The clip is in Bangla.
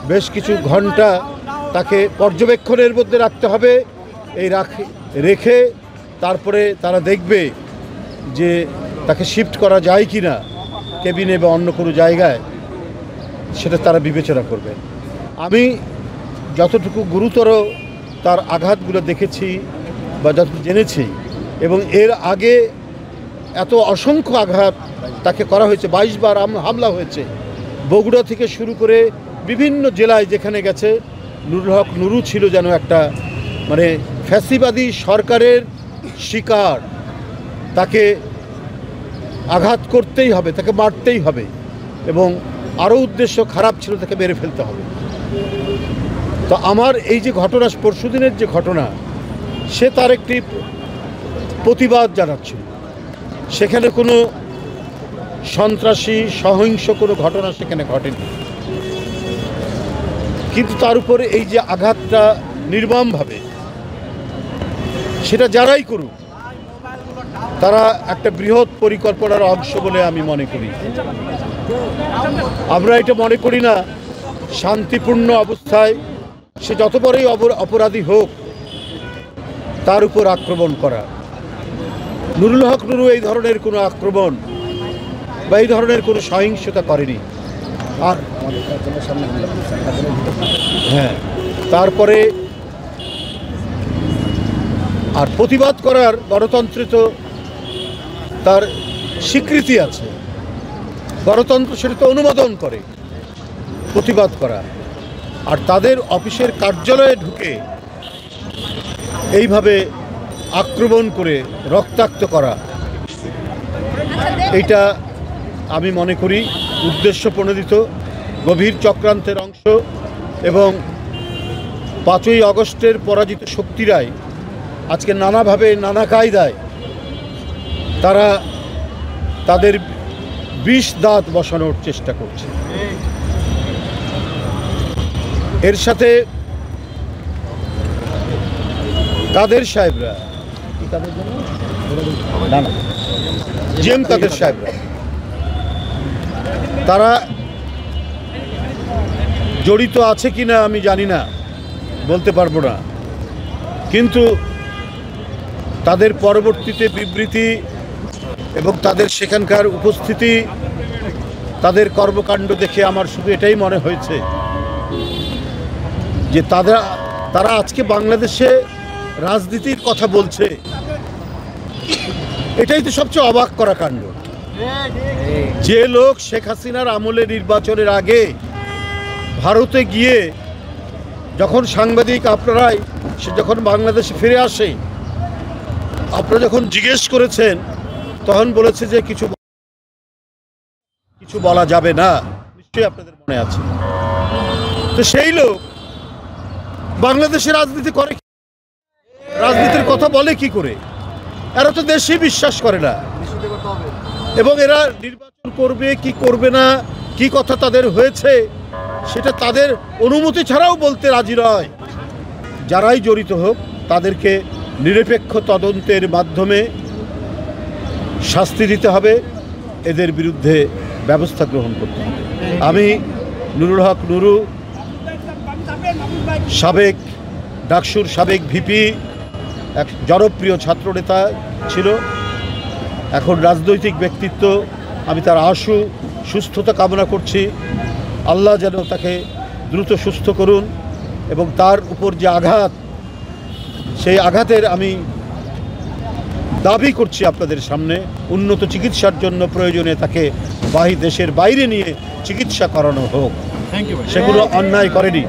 বেশ কিছু ঘন্টা তাকে পর্যবেক্ষণের মধ্যে রাখতে হবে। এই রেখে তারপরে তারা দেখবে যে তাকে শিফট করা যায় কি না কেবিনে বা অন্য কোনো জায়গায়, সেটা তারা বিবেচনা করবে। আমি যতটুকু গুরুতর তার আঘাতগুলো দেখেছি বা যতটুকু জেনেছি, এবং এর আগে এত অসংখ্য আঘাত তাকে করা হয়েছে, 22 বার হামলা হয়েছে, বগুড়া থেকে শুরু করে বিভিন্ন জেলায় যেখানে গেছে। নুরুল হক নুরু ছিল যেন একটা মানে ফ্যাসিবাদী সরকারের শিকার। তাকে আঘাত করতেই হবে, তাকে মারতেই হবে, এবং আরও উদ্দেশ্য খারাপ ছিল, তাকে মেরে ফেলতে হবে। তো আমার এই যে ঘটনা, পরশুদিনের যে ঘটনা, সে তার একটি প্রতিবাদ জানাচ্ছিল। সেখানে কোনো সন্ত্রাসী সহিংস কোনো ঘটনা সেখানে ঘটেনি, কিন্তু তার উপরে এই যে আঘাতটা নির্মমভাবে, সেটা যারাই করুক তারা একটা বৃহৎ পরিকল্পনার অংশ বলে আমি মনে করি। আমরা এটা মনে করি না শান্তিপূর্ণ অবস্থায় সে যত বড়ই অপরাধী হোক তার উপর আক্রমণ করা। নুরুল হক নুরু এই ধরনের কোনো আক্রমণ বা এই ধরনের কোনো সহিংসতা করেনি। আর হ্যাঁ, তারপরে আর প্রতিবাদ করার গণতন্ত্রে তো তার স্বীকৃতি আছে, গণতন্ত্র সেটা তো অনুমোদন করে প্রতিবাদ করা। আর তাদের অফিসের কার্যালয়ে ঢুকে এইভাবে আক্রমণ করে রক্তাক্ত করা, এটা আমি মনে করি উদ্দেশ্য প্রণোদিত গভীর চক্রান্তের অংশ। এবং 5ই আগস্টের পরাজিত শক্তিরাই আজকে নানাভাবে নানা কায়দায় তারা তাদের বিষ দাঁত বসানোর চেষ্টা করছে। এর সাথে কাদের সাহেবরা, জিএম কাদের সাহেবরা, তারা জড়িত আছে কিনা আমি জানি না, বলতে পারবো না, কিন্তু তাদের পরবর্তীতে বিবৃতি এবং তাদের সেখানকার উপস্থিতি, তাদের কর্মকাণ্ড দেখে আমার শুধু এটাই মনে হয়েছে যে তারা আজকে বাংলাদেশে রাজনীতির কথা বলছে। এটাই তো সবচেয়ে অবাক করা কাণ্ড। যে লোক শেখ হাসিনার আমলে নির্বাচনের আগে ভারতে গিয়ে যখন সাংবাদিক আপনারাই সে যখন বাংলাদেশে ফিরে আসে, আপনারা যখন জিজ্ঞেস করেছেন তখন বলেছে যে কিছু বলা যাবে না, নিশ্চয়ই আপনাদের মনে আছে। তো সেই লোক বাংলাদেশে রাজনীতি করে, রাজনীতির কথা বলে কি করে? এরা তো দেশেই বিশ্বাস করে না, এবং এরা নির্বাচন করবে কি করবে না, কি কথা তাদের হয়েছে সেটা তাদের অনুমতি ছাড়াও বলতে রাজি নয়। যারাই জড়িত হোক তাদেরকে নিরপেক্ষ তদন্তের মাধ্যমে শাস্তি দিতে হবে, এদের বিরুদ্ধে ব্যবস্থা গ্রহণ করতে হবে। আমি নুরুল হক নুরু সাবেক ডাকসুর সাবেক ভিপি, এক জনপ্রিয় ছাত্রনেতা ছিল, এখন রাজনৈতিক ব্যক্তিত্ব। আমি তার আশু সুস্থতা কামনা করছি। আল্লাহ যেন তাকে দ্রুত সুস্থ করুন, এবং তার উপর যে আঘাত, সেই আঘাতের আমি দাবি করছি আপনাদের সামনে উন্নত চিকিৎসার জন্য প্রয়োজনে তাকে দেশের বাইরে নিয়ে চিকিৎসা করানো হোক। সেগুলো অন্যায় করেনি।